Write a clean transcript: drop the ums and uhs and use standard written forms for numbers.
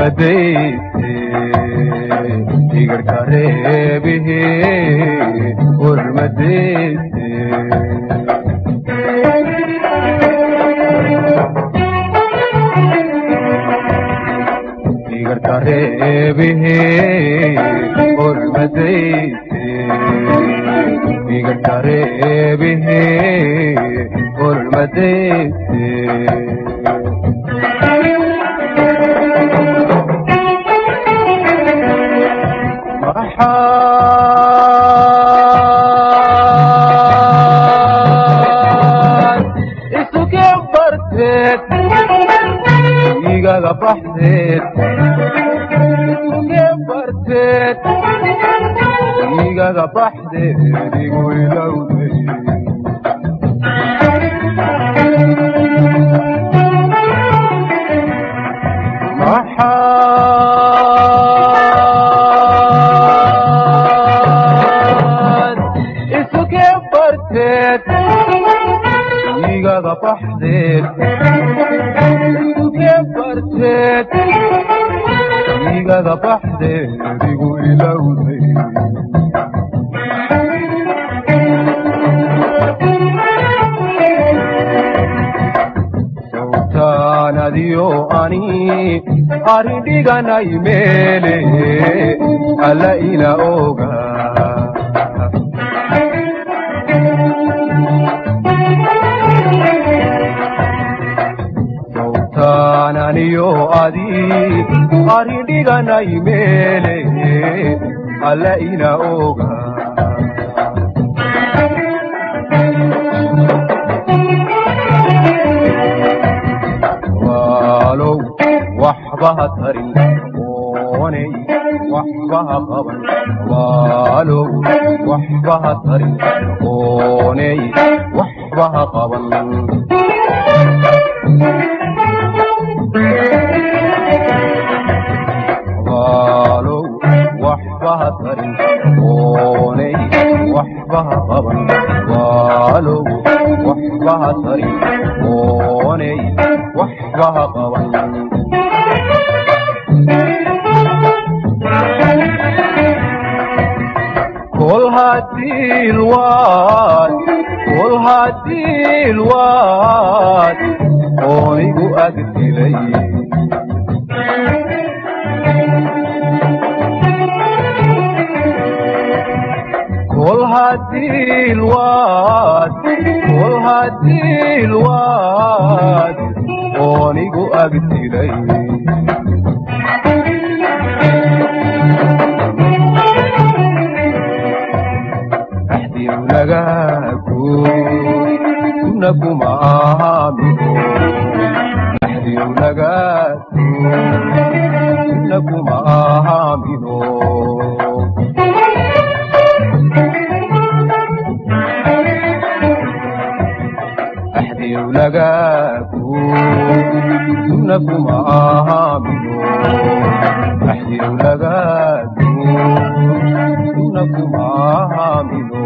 urmadayse igarka reebihe urmadayse igarka reebihe urmadayse igarka reebihe urmadayse igaga baxdeed igaga baxdeed igu ilowday maxaad isuke barteed igaga baxdeed igaga baxdeed igu ilowday sawtaan adiyo ani aridhiganay meele alla ila oga aniyo adi aridhiganay meele alla ila oga walow waxbaha tarin oonay waxbaha qaban walow waxbaha tarin oonay waxbaha qaban walow waxbaha tarin oonay waxbaha qaban walow waxbaha tarin oonay waxbaha qaban kol hadii lwaad oonigu agdilay kol hadii lwaad oonigu agdilay axdiu lagaago kuna kuma aamino axdiu lagaago kuna kuma aamino axdiu lagaago kuna kuma aamino axdiu lagaago kuna kuma aamino